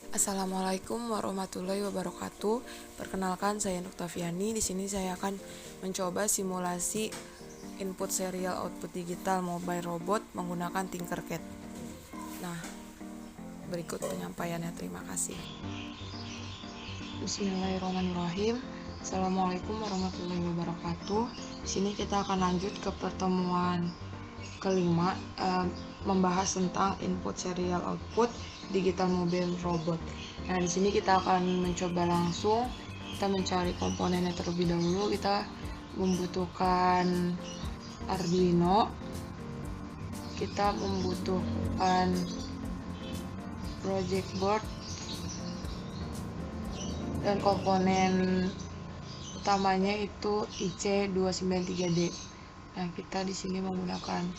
Assalamualaikum warahmatullahi wabarakatuh. Perkenalkan, saya Nuktaviani. Di sini saya akan mencoba simulasi input serial output digital mobile robot menggunakan Tinkercad. Nah, berikut penyampaiannya. Terima kasih. Bismillahirrahmanirrahim. Assalamualaikum warahmatullahi wabarakatuh. Di sini kita akan lanjut ke pertemuan kelima, membahas tentang input serial output digital mobile robot. Nah, di sini kita akan mencoba langsung. Kita mencari komponennya terlebih dahulu. Kita membutuhkan Arduino. Kita membutuhkan project board dan komponen utamanya itu IC293D. Nah, kita di sini menggunakan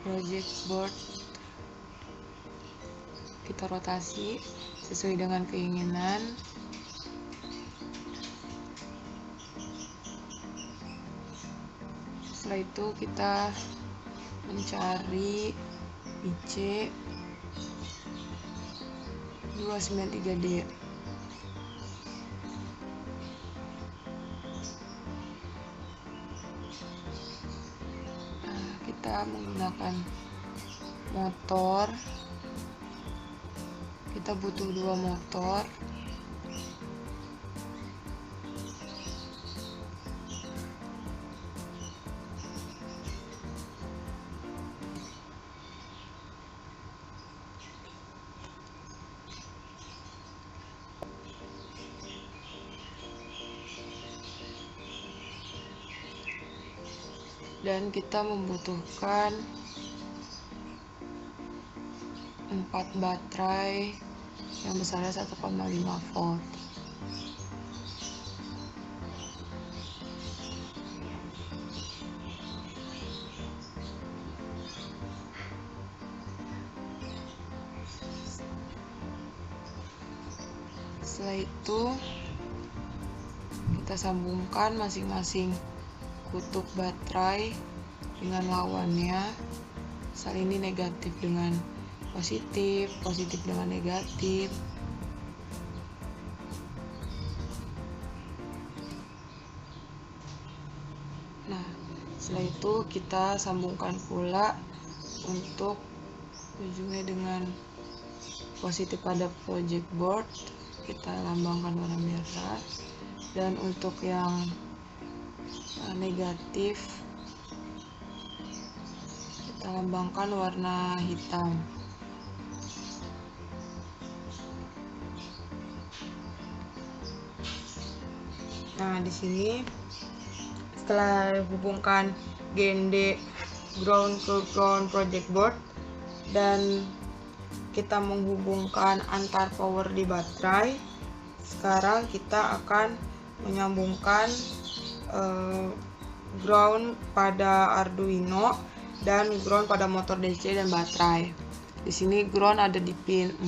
project board. Kita rotasi sesuai dengan keinginan. Setelah itu kita mencari IC 293D. Nah, kita menggunakan motor. Kita butuh 2 motor. Dan kita membutuhkan 4 baterai yang besarnya 1,5 volt. Setelah itu kita sambungkan masing-masing kutub baterai dengan lawannya. Misal ini negatif dengan positif, positif dengan negatif. Nah, setelah itu kita sambungkan pula untuk ujungnya dengan positif pada project board. Kita lambangkan warna merah, dan untuk yang negatif kita lambangkan warna hitam. Nah, di sini setelah hubungkan GND ground ke ground project board dan kita menghubungkan antar power di baterai, sekarang kita akan menyambungkan ground pada Arduino dan ground pada motor DC dan baterai. Di sini ground ada di pin 4.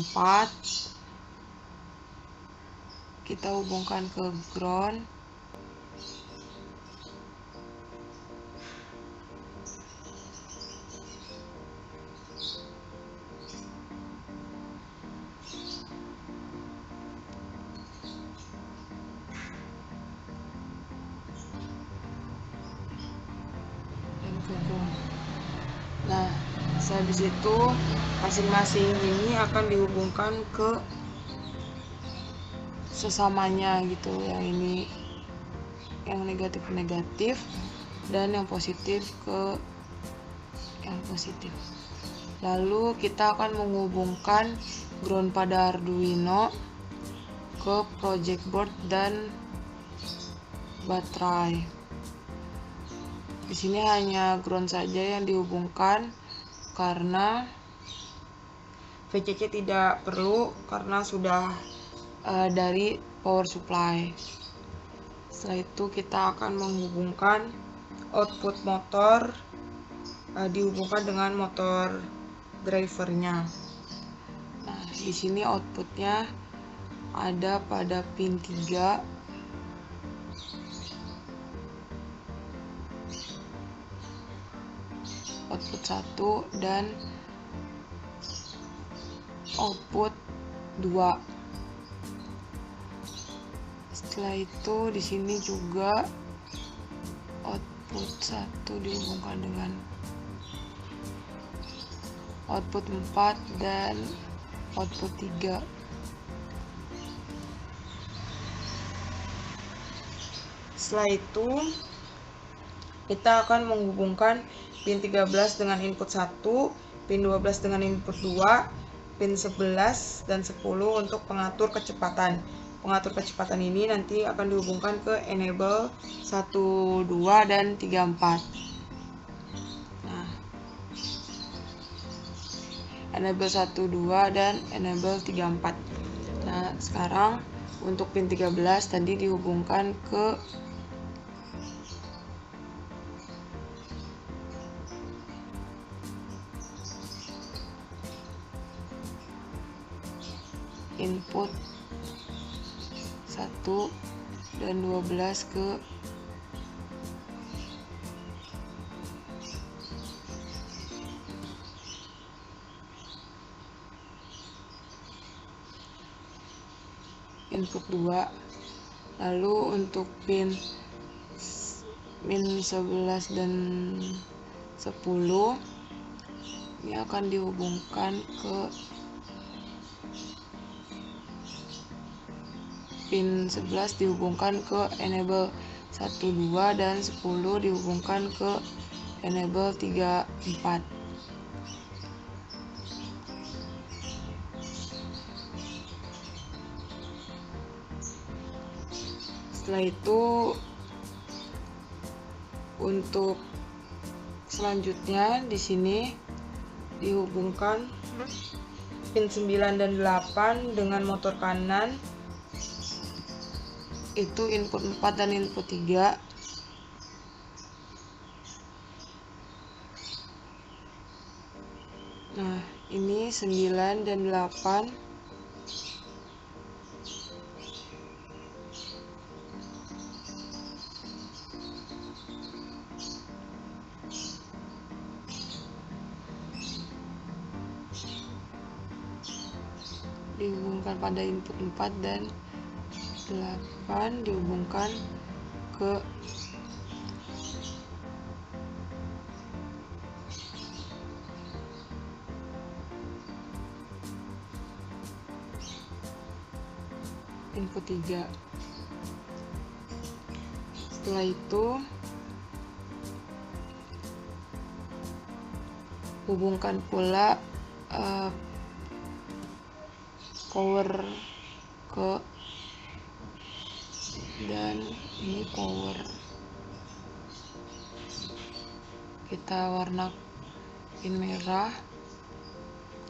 Kita hubungkan ke ground. Nah, habis itu masing-masing ini akan dihubungkan ke sesamanya gitu. Yang ini yang negatif ke negatif dan yang positif ke yang positif. Lalu kita akan menghubungkan ground pada Arduino ke project board dan baterai. Di sini hanya ground saja yang dihubungkan karena VCC tidak perlu karena sudah dari power supply. Setelah itu kita akan menghubungkan output motor, dihubungkan dengan motor drivernya. Nah, di sini outputnya ada pada pin 3. Output 1 dan output 2. Setelah itu di sini juga output 1 dihubungkan dengan output 4 dan output 3. Setelah itu kita akan menghubungkan pin 13 dengan input 1, pin 12 dengan input 2, pin 11 dan 10 untuk pengatur kecepatan. Pengatur kecepatan ini nanti akan dihubungkan ke enable 1, 2 dan 3, 4. Nah, enable 1, 2 dan enable 3, 4. Nah, sekarang untuk pin 13 tadi dihubungkan ke input 1 dan 12 ke input 2. Lalu untuk pin 11 dan 10 ini akan dihubungkan ke pin 11 dihubungkan ke enable 1, 2 dan 10 dihubungkan ke enable 3, 4. Setelah itu untuk selanjutnya di sini dihubungkan pin 9 dan 8 dengan motor kanan, itu input 4 dan input 3. Nah, ini 9 dan 8. Dihubungkan pada input 4 dan 8 dihubungkan ke input 3. Setelah itu hubungkan pula power ke, dan ini power kita warnain merah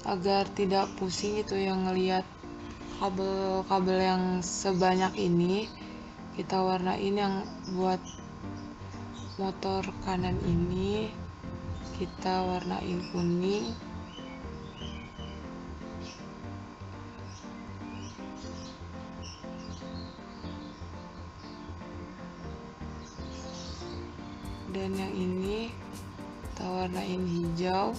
agar tidak pusing itu yang ngelihat kabel-kabel yang sebanyak ini. Kita warnain yang buat motor kanan ini kita warnain kuning, dan yang ini kita warnain hijau.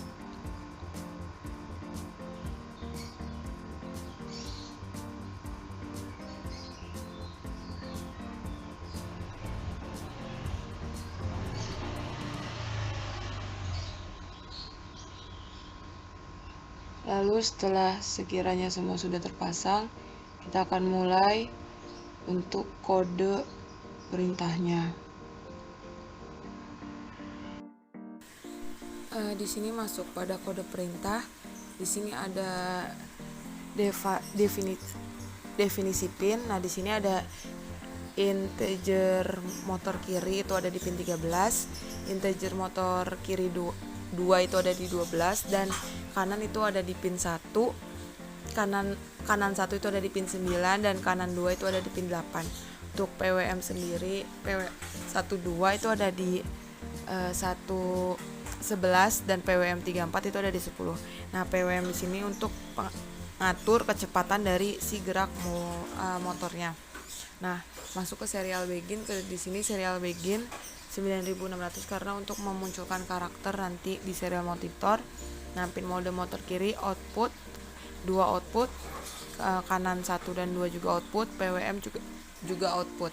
Lalu setelah sekiranya semua sudah terpasang, kita akan mulai untuk kode perintahnya. Di sini masuk pada kode perintah. Di sini ada definisi pin. Nah, di sini ada integer motor kiri itu ada di pin 13, integer motor kiri 2 itu ada di 12, dan kanan itu ada di pin 1. Kanan 1 itu ada di pin 9 dan kanan 2 itu ada di pin 8. Untuk PWM sendiri, PW12 itu ada di 111 dan PWM 34 itu ada di 10. Nah, PWM di sini untuk mengatur kecepatan dari si gerak motornya. Nah, masuk ke serial begin, di sini serial begin 9600 karena untuk memunculkan karakter nanti di serial monitor. Nah, pin mode motor kiri output 2 output, kanan 1 dan 2 juga output, PWM juga output.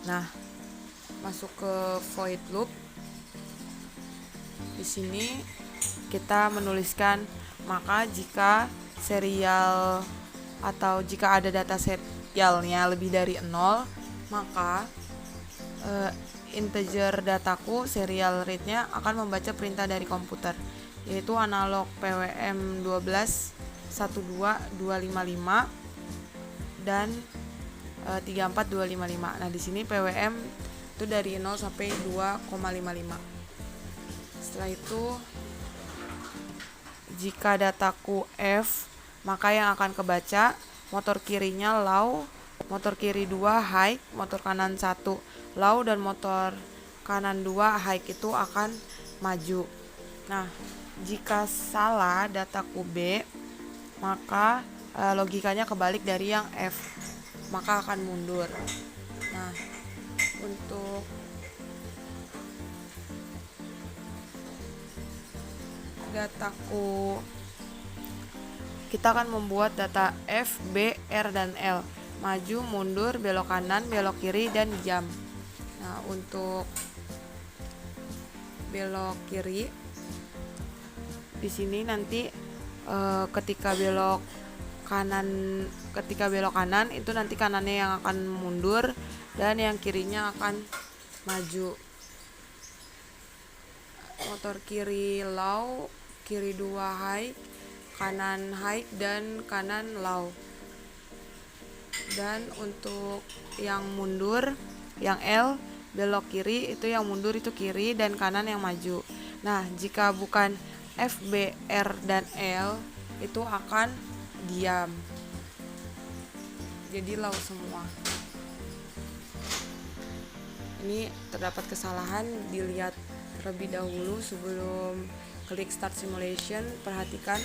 Nah, masuk ke void loop. Di sini kita menuliskan maka jika serial atau jika ada data serialnya lebih dari 0, maka integer dataku serial rate-nya akan membaca perintah dari komputer, yaitu analog PWM 12 12255 dan 34255. Nah, di sini PWM itu dari 0 sampai 2,55. Setelah itu, jika dataku F, maka yang akan kebaca motor kirinya low, motor kiri 2 high, motor kanan 1 low, dan motor kanan 2 high itu akan maju. Nah, jika salah dataku B, maka logikanya kebalik dari yang F, maka akan mundur. Nah, untuk dataku, kita akan membuat data F, B, R, dan L, maju, mundur, belok kanan, belok kiri, dan jam. Nah, untuk belok kiri, di sini nanti ketika belok kanan itu nanti kanannya yang akan mundur dan yang kirinya akan maju. Motor kiri low, kiri 2 high, kanan high, dan kanan low. Dan untuk yang mundur, yang L, belok kiri, itu yang mundur itu kiri dan kanan yang maju. Nah, jika bukan F, B, R, dan L, itu akan diam, jadi low semua. Ini terdapat kesalahan, dilihat terlebih dahulu sebelum klik start simulation. Perhatikan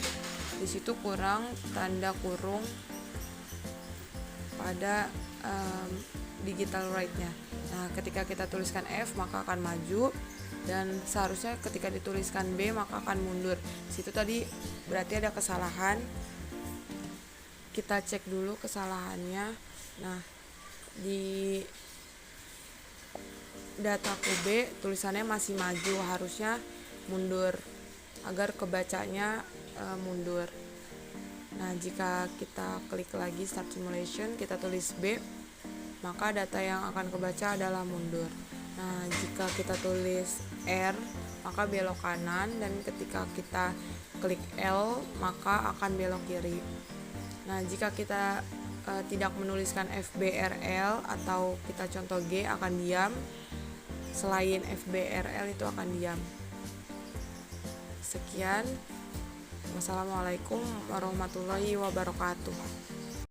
di situ kurang tanda kurung pada digital write-nya. Nah, ketika kita tuliskan F maka akan maju, dan seharusnya ketika dituliskan B maka akan mundur. Situ tadi berarti ada kesalahan. Kita cek dulu kesalahannya. Nah, di dataku B tulisannya masih maju, harusnya mundur agar kebacanya mundur. Nah, jika kita klik lagi start simulation, kita tulis B, maka data yang akan kebaca adalah mundur. Nah, jika kita tulis R, maka belok kanan, dan ketika kita klik L, maka akan belok kiri. Nah, jika kita tidak menuliskan F, B, R, L, atau kita contoh G, akan diam. Selain F, B, R, L itu akan diam. Sekian. Wassalamualaikum warahmatullahi wabarakatuh.